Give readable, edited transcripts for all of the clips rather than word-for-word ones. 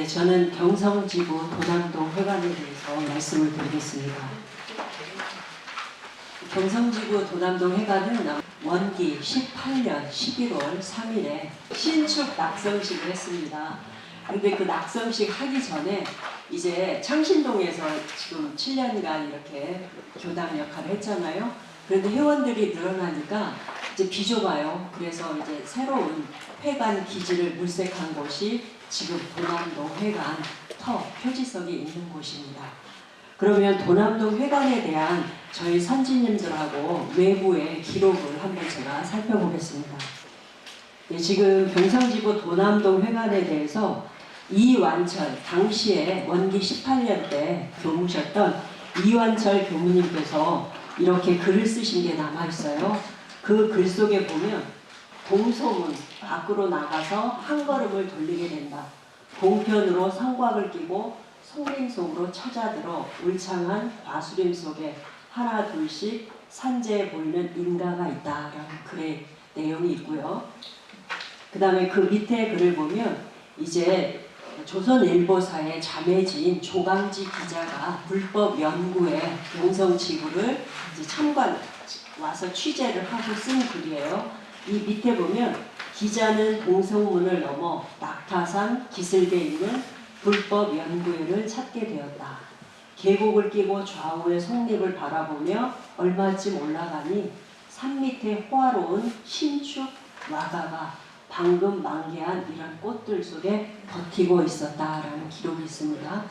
네, 저는 경성지구 도남동 회관에 대해서 말씀을 드리겠습니다. 경성지구 도남동 회관은 원기 18년 11월 3일에 신축 낙성식을 했습니다. 근데 그 낙성식 하기 전에 이제 창신동에서 지금 7년간 이렇게 교당 역할을 했잖아요. 그런데 회원들이 늘어나니까 이제 비좁아요. 그래서 이제 새로운 회관 기지를 물색한 곳이 지금 도남동 회관 표지석이 있는 곳입니다. 그러면 도남동 회관에 대한 저희 선지님들하고 외부의 기록을 한번 제가 살펴보겠습니다. 네, 지금 경성지구 도남동 회관에 대해서 이완철, 당시에 원기 18년 때 교무셨던 이완철 교무님께서 이렇게 글을 쓰신 게 남아있어요. 그 글 속에 보면 동소문 밖으로 나가서 한 걸음을 돌리게 된다. 동편으로 성곽을 끼고 송림 속으로 쳐자들어 울창한 과수림 속에 하나 둘씩 산재해 보이는 인가가 있다라는 글의 내용이 있고요. 그 다음에 그 밑에 글을 보면 이제 조선일보사의 자매지인 조강지 기자가 불법 연구에 경성지구를 이제 와서 취재를 하고 쓴 글이에요. 이 밑에 보면 기자는 동성문을 넘어 낙타산 기슭에 있는 불법 연구회를 찾게 되었다. 계곡을 끼고 좌우의 송립을 바라보며 얼마쯤 올라가니 산 밑에 호화로운 신축 와가가 방금 만개한 이런 꽃들 속에 버티고 있었다라는 기록이 있습니다.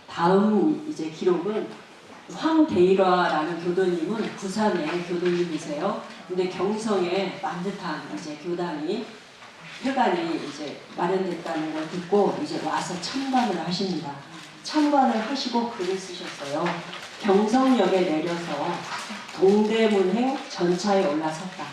다음 이제 기록은 황대일화라는 교도님은 부산의 교도님이세요. 근데 경성에 반듯한 이제 교단이 회관이 이제 마련됐다는 걸 듣고 이제 와서 참관을 하십니다. 참관을 하시고 글을 쓰셨어요. 경성역에 내려서 동대문행 전차에 올라섰다.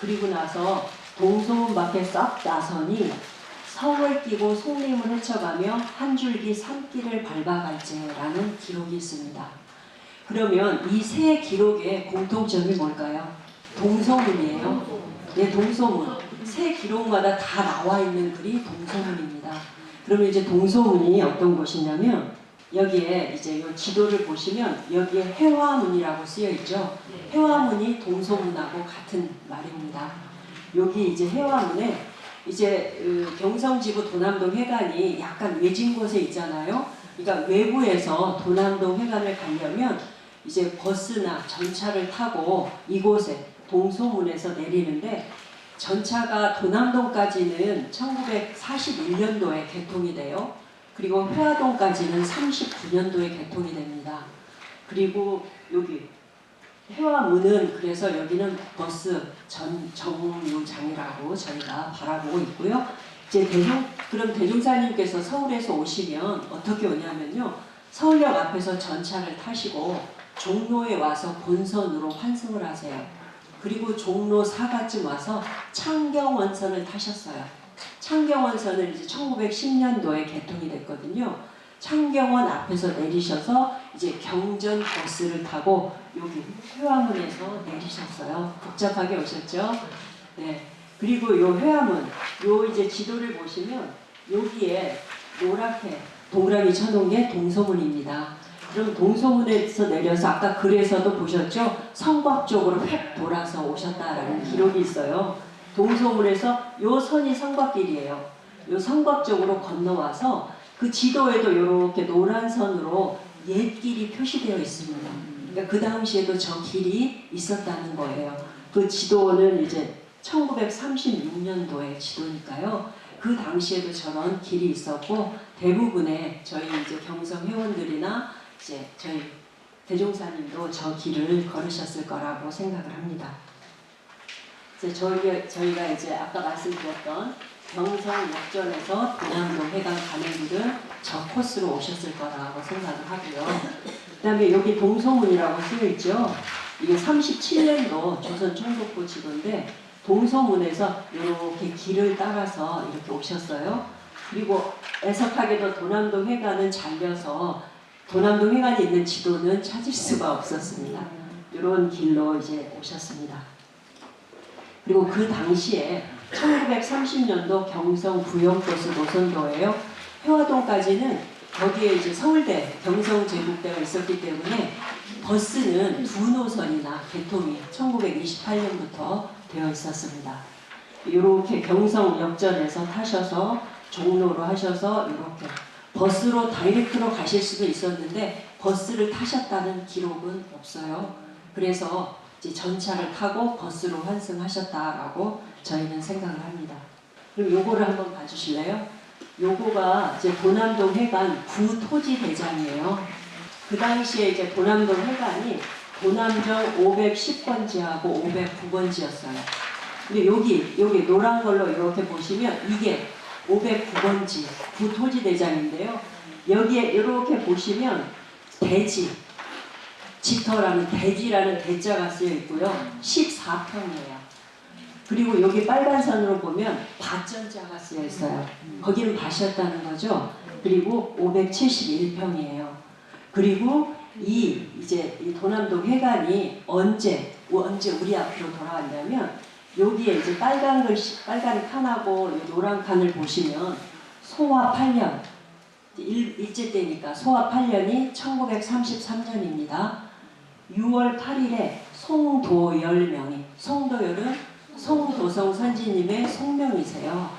그리고 나서 동소문 밖에 썩 나서니 성을 끼고 송림을 헤쳐가며 한 줄기 산길을 밟아갈지라는 기록이 있습니다. 그러면 이 세 기록의 공통점이 뭘까요? 동서문이에요. 네, 동서문. 세 기록마다 다 나와 있는 글이 동서문입니다. 그러면 이제 동서문이 어떤 곳이냐면 여기에 이제 이 지도를 보시면 여기에 회화문이라고 쓰여 있죠. 회화문이 동서문하고 같은 말입니다. 여기 이제 회화문에 이제 경성지구 도남동 회관이 약간 외진 곳에 있잖아요. 그러니까 외부에서 도남동 회관을 가려면 이제 버스나 전차를 타고 이곳에 동소문에서 내리는데 전차가 도남동까지는 1941년도에 개통이 돼요. 그리고 회화동까지는 39년도에 개통이 됩니다. 그리고 여기 회화문은 그래서 여기는 버스 정류장이라고 저희가 바라보고 있고요. 이제 그럼 대종사님께서 서울에서 오시면 어떻게 오냐면요. 서울역 앞에서 전차를 타시고 종로에 와서 본선으로 환승을 하세요. 그리고 종로 4가쯤 와서 창경원선을 타셨어요. 창경원선은 이제 1910년도에 개통이 됐거든요. 창경원 앞에서 내리셔서 이제 경전 버스를 타고 여기 회화문에서 내리셨어요. 복잡하게 오셨죠? 네. 그리고 요 회화문, 요 이제 지도를 보시면 여기에 노랗게 동그라미 쳐놓은 게 동서문입니다. 그럼 동서문에서 내려서 아까 글에서도 보셨죠? 성곽 쪽으로 획 돌아서 오셨다라는 기록이 있어요. 동서문에서 요 선이 성곽길이에요. 요 성곽 쪽으로 건너와서 그 지도에도 이렇게 노란 선으로 옛길이 표시되어 있습니다. 그러니까 그 당시에도 저 길이 있었다는 거예요. 그 지도는 이제 1936년도의 지도니까요. 그 당시에도 저런 길이 있었고 대부분의 저희 이제 경성 회원들이나 이제 저희 대종사님도 저 길을 걸으셨을 거라고 생각을 합니다. 이제 저희가 이제 아까 말씀드렸던 경성역전에서 도남동 회관 가는 길은 저 코스로 오셨을 거라고 생각을 하고요. 그 다음에 여기 동서문이라고 쓰여 있죠. 이게 37년도 조선 총독부 지도인데 동서문에서 이렇게 길을 따라서 이렇게 오셨어요. 그리고 애석하게도 도남동 회관은 잘려서 도남동 회관이 있는 지도는 찾을 수가 없었습니다. 이런 길로 이제 오셨습니다. 그리고 그 당시에 1930년도 경성 부영버스 노선도예요. 회화동까지는 거기에 이제 서울대 경성제국대가 있었기 때문에 버스는 두 노선이나 개통이 1928년부터 되어 있었습니다. 이렇게 경성역전에서 타셔서 종로로 하셔서 이렇게 버스로 다이렉트로 가실 수도 있었는데 버스를 타셨다는 기록은 없어요. 그래서 이제 전차를 타고 버스로 환승하셨다라고 저희는 생각을 합니다. 그럼 요거를 한번 봐주실래요? 요거가 이제 도남동 회관 구토지 대장이에요. 그 당시에 이제 도남동 회관이 도남정 510번지하고 509번지였어요. 근데 여기 노란 걸로 이렇게 보시면 이게 509번지 구토지 대장인데요. 여기에 이렇게 보시면 대지, 지터라는 대지라는 대자가 쓰여 있고요. 14평이에요. 그리고 여기 빨간 선으로 보면 밭전자가 쓰여 있어요. 거기는 밭이었다는 거죠. 그리고 571평이에요. 그리고 이제 이 도남동 회관이 언제 우리 앞으로 돌아왔냐면 여기에 이제 빨간 칸하고 노란 칸을 보시면 소화 8년 일제 때니까 소화 8년이 1933년입니다. 6월 8일에 송도열명이 송도열은 송도성 선지님의 송명이세요.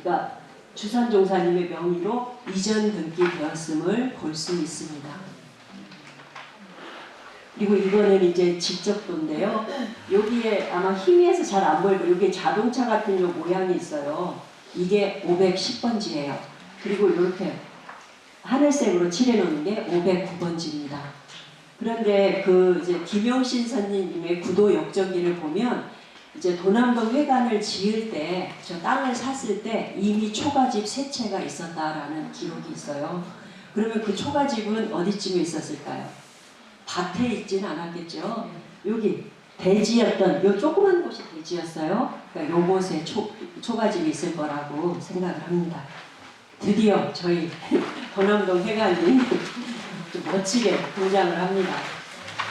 그러니까 주산종사님의 명의로 이전 등기되었음을 볼 수 있습니다. 그리고 이거는 이제 직접도인데요. 여기에 아마 희미해서 잘 안 보이고 여기에 자동차 같은 요 모양이 있어요. 이게 510번지예요. 그리고 이렇게 하늘색으로 칠해놓은 게 509번지입니다. 그런데 그 이제 김영신 선생님의 구도 역전기를 보면 이제 도남동 회관을 지을 때, 저 땅을 샀을 때 이미 초가집 3채가 있었다라는 기록이 있어요. 그러면 그 초가집은 어디쯤에 있었을까요? 밭에 있진 않았겠죠. 여기 대지였던 요 조그만 곳이 대지였어요. 그러니까 요곳에 초가집이 있을 거라고 생각을 합니다. 드디어 저희 도남동 회관이 좀 멋지게 등장을 합니다.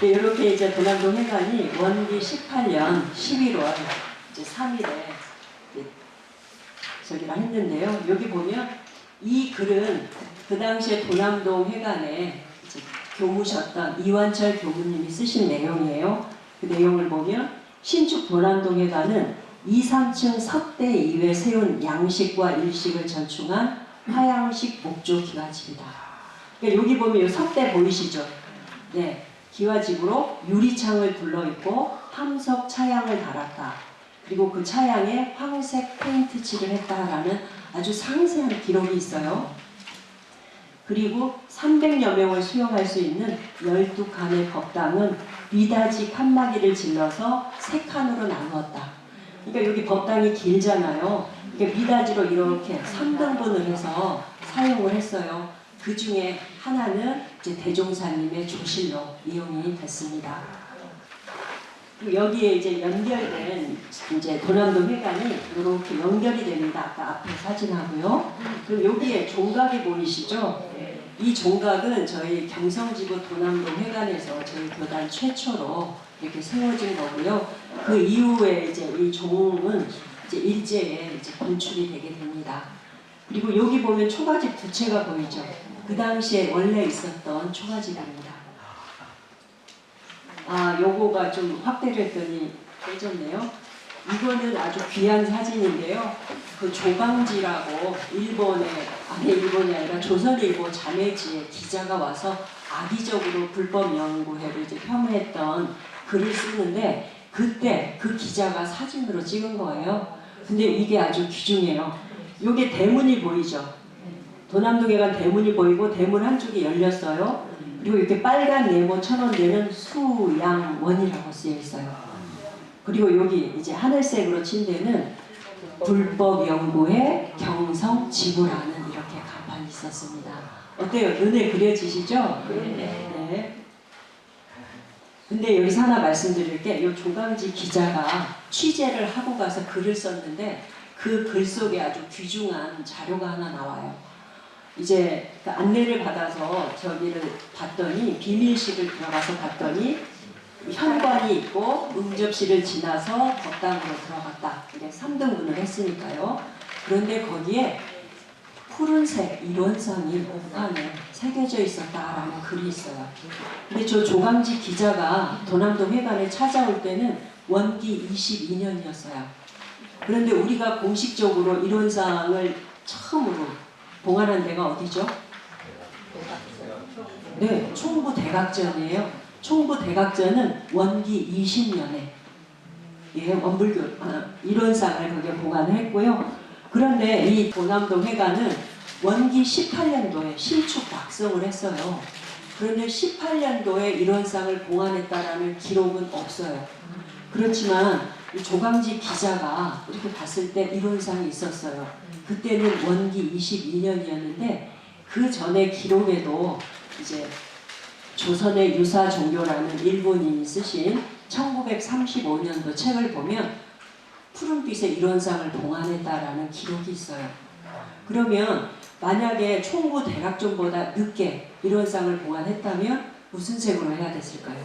이렇게 이제 도남동 회관이 원기 18년 11월 이제 3일에 저기를 했는데요. 여기 보면 이 글은 그 당시에 도남동 회관에 이제 교무셨던 이완철 교무님이 쓰신 내용이에요. 그 내용을 보면 신축 도남동 회관은 2, 3층 석대 이외에 세운 양식과 일식을 전충한 화양식 목조 기와집이다. 그러니까 여기 보면 이 석대 보이시죠? 네. 기와집으로 유리창을 둘러있고 함석 차양을 달았다. 그리고 그 차양에 황색 페인트 칠을 했다라는 아주 상세한 기록이 있어요. 그리고 300여 명을 수용할 수 있는 12칸의 법당은 미닫이 칸막이를 질러서 3칸으로 나누었다. 그러니까 여기 법당이 길잖아요. 그러니까 미닫이로 이렇게 3등분을 해서 사용을 했어요. 그 중에 하나는 이제 대종사님의 조실로 이용이 됐습니다. 여기에 이제 연결된 이제 도남동 회관이 이렇게 연결이 됩니다. 아까 앞에 사진하고요. 그럼 여기에 종각이 보이시죠? 이 종각은 저희 경성지구 도남동 회관에서 저희 교단 최초로 이렇게 세워진 거고요. 그 이후에 이제 이 종은 이제 일제에 이제 분출이 되게 됩니다. 그리고 여기 보면 초가집 2채가 보이죠? 그 당시에 원래 있었던 초가집입니다. 아, 요거가 좀 확대를 했더니 깨졌네요. 이거는 아주 귀한 사진인데요. 그 조강지라고 일본이 아니라 조선일보 자매지에 기자가 와서 악의적으로 불법연구회를 이제 폄훼했던 글을 쓰는데 그때 그 기자가 사진으로 찍은 거예요. 근데 이게 아주 귀중해요. 요게 대문이 보이죠? 도남동에 간 대문이 보이고 대문 한쪽이 열렸어요. 그리고 이렇게 빨간 네모 천원대는 수양원이라고 쓰여 있어요. 그리고 여기 이제 하늘색으로 친 데는 불법연구회 경성지구라는 이렇게 간판이 있었습니다. 어때요? 눈에 그려지시죠? 네. 근데 여기서 하나 말씀드릴 게 이 조강지 기자가 취재를 하고 가서 글을 썼는데 그 글 속에 아주 귀중한 자료가 하나 나와요. 이제 그 안내를 받아서 저기를 봤더니 비밀실을 들어가서 봤더니 현관이 있고 응접실을 지나서 법당으로 들어갔다. 이게 3등분을 했으니까요. 그런데 거기에 푸른색 일원상이 옥판에 새겨져 있었다라는 글이 있어요. 근데 저 조강지 기자가 도남동 회관에 찾아올 때는 원기 22년이었어요. 그런데 우리가 공식적으로 일원상을 처음으로 봉안한 데가 어디죠? 네, 총부 대각전이에요. 총부 대각전은 원기 20년에 원불교 일원상을 거기에 봉안을 했고요. 그런데 이 도남동 회관은 원기 18년도에 신축 낙성을 했어요. 그런데 18년도에 일원상을 봉안했다라는 기록은 없어요. 그렇지만 조강지 기자가 이렇게 봤을 때 일원상이 있었어요. 그때는 원기 22년이었는데 그 전에 기록에도 이제 조선의 유사 종교라는 일본인이 쓰신 1935년도 책을 보면 푸른빛의 일원상을 봉안했다라는 기록이 있어요. 그러면 만약에 총부 대각전보다 늦게 일원상을 봉안했다면 무슨 색으로 해야 됐을까요?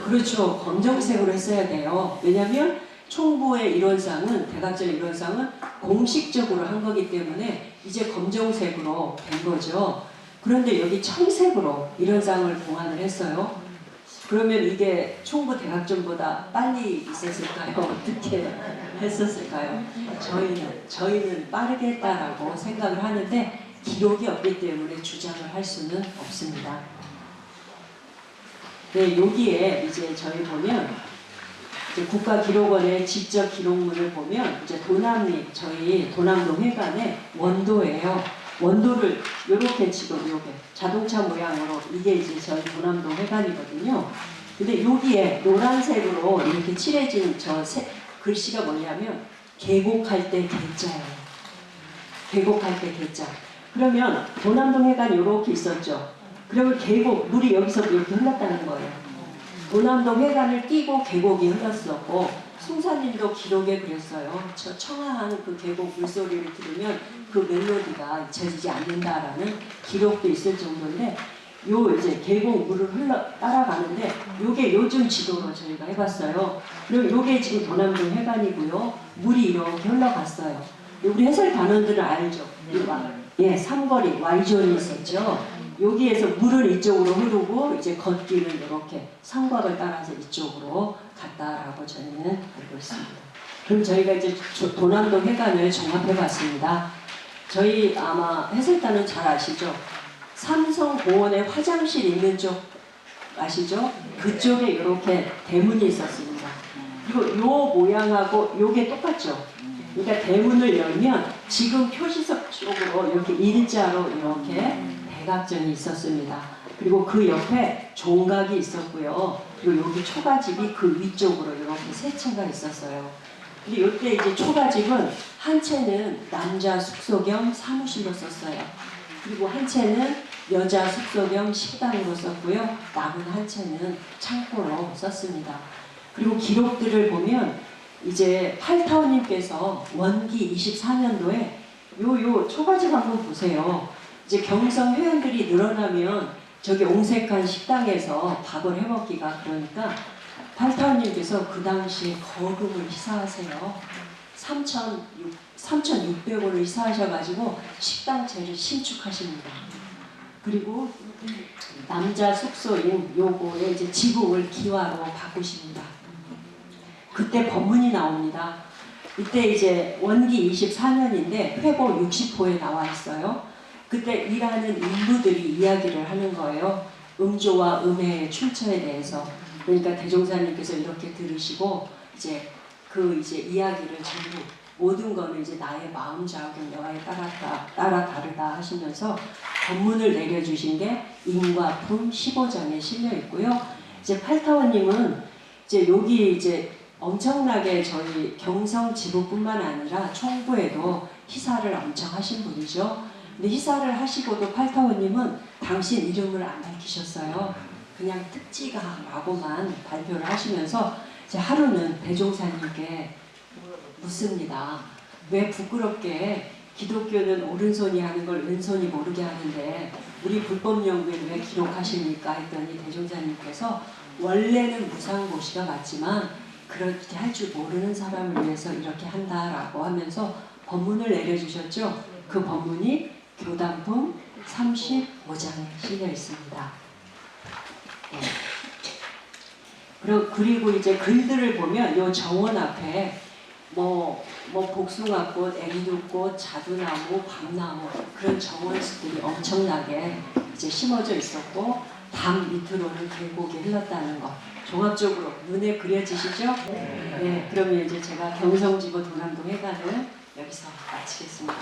그렇죠. 검정색으로 했어야 돼요. 왜냐하면 총부의 일원상은 대각전 일원상은 공식적으로 한 거기 때문에 이제 검정색으로 된 거죠. 그런데 여기 청색으로 일원상을 봉안을 했어요. 그러면 이게 총부 대각전보다 빨리 있었을까요? 어떻게 했었을까요? 저희는 빠르게 했다라고 생각을 하는데 기록이 없기 때문에 주장을 할 수는 없습니다. 네, 여기에 이제 저희 보면 이제 국가기록원의 직접 기록물을 보면 이제 도남리 저희 도남동 회관의 원도예요. 원도를 이렇게 지금 이렇게 자동차 모양으로 이게 이제 저희 도남동 회관이거든요. 근데 여기에 노란색으로 이렇게 칠해진 저 글씨가 뭐냐면 계곡할 때 개자예요. 계곡할 때 개자. 그러면 도남동 회관이 이렇게 있었죠. 그러면 계곡 물이 여기서 이렇게 흘렀다는 거예요. 도남동 회관을 끼고 계곡이 흘렀었고 숭사님도 기록에 그랬어요. 저 청아한 그 계곡 물소리를 들으면 그 멜로디가 잊혀지지 않는다라는 기록도 있을 정도인데 요 이제 계곡 물을 따라가는데 요게 요즘 지도로 저희가 해봤어요. 그리고 요게 지금 도남동 회관이고요. 물이 이렇게 흘러갔어요. 우리 해설 단원들은 알죠? 예, 삼거리 Y존이 있었죠. 여기에서 물은 이쪽으로 흐르고 이제 걷기는 이렇게 성곽을 따라서 이쪽으로 갔다라고 저희는 알고 있습니다. 그럼 저희가 이제 도남동 회관을 종합해봤습니다. 저희 아마 해설단은 잘 아시죠? 삼성공원에 화장실 있는 쪽 아시죠? 그쪽에 이렇게 대문이 있었습니다. 그리고 요 모양하고 요게 똑같죠? 그러니까 대문을 열면 지금 표시석 쪽으로 이렇게 일자로 이렇게 대각전이 있었습니다. 그리고 그 옆에 종각이 있었고요. 그리고 여기 초가집이 그 위쪽으로 이렇게 세 채가 있었어요. 근데 이때 이제 초가집은 한 채는 남자 숙소 겸 사무실로 썼어요. 그리고 한 채는 여자 숙소 겸 식당으로 썼고요. 남은 한 채는 창고로 썼습니다. 그리고 기록들을 보면 이제 팔타오님께서 원기 24년도에 요 초가집 한번 보세요. 이제 경성 회원들이 늘어나면 저기 옹색한 식당에서 밥을 해먹기가 그러니까 팔타오님께서 그 당시에 거금을 희사하세요. 3,600원을 희사하셔가지고 식당채를 신축하십니다. 그리고 남자 숙소인 요거에 이제 지붕을 기와로 바꾸십니다. 그때 법문이 나옵니다. 이때 이제 원기 24년인데 회보 60호에 나와 있어요. 그때 일하는 인부들이 이야기를 하는 거예요. 음조와 음해의 출처에 대해서. 그러니까 대종사님께서 이렇게 들으시고 이제 그 이제 이야기를 전부 모든 거는 이제 나의 마음 자극력에 따라 다르다 하시면서 법문을 내려주신 게 인과품 15장에 실려 있고요. 이제 팔타원님은 이제 여기 이제 엄청나게 저희 경성 지부뿐만 아니라 총부에도 희사를 엄청 하신 분이죠. 근데 희사를 하시고도 팔타원님은 당신 이름을 안 밝히셨어요. 그냥 특지가라고만 발표를 하시면서 이제 하루는 대종사님께 묻습니다. 왜 부끄럽게 기독교는 오른손이 하는 걸 왼손이 모르게 하는데 우리 불법 연구에는 왜 기록하십니까? 했더니 대종사님께서 원래는 무상고시가 맞지만 그렇게 할 줄 모르는 사람을 위해서 이렇게 한다라고 하면서 법문을 내려주셨죠. 그 법문이 교담품 35장에 실려 있습니다. 네. 그리고 이제 글들을 보면 요 정원 앞에 뭐 복숭아꽃, 앵두꽃, 자두나무, 밤나무 그런 정원수들이 엄청나게 이제 심어져 있었고 담 밑으로는 계곡이 흘렀다는 것 종합적으로 눈에 그려지시죠? 네, 그러면 이제 제가 경성지구 도남동 회관을 여기서 마치겠습니다.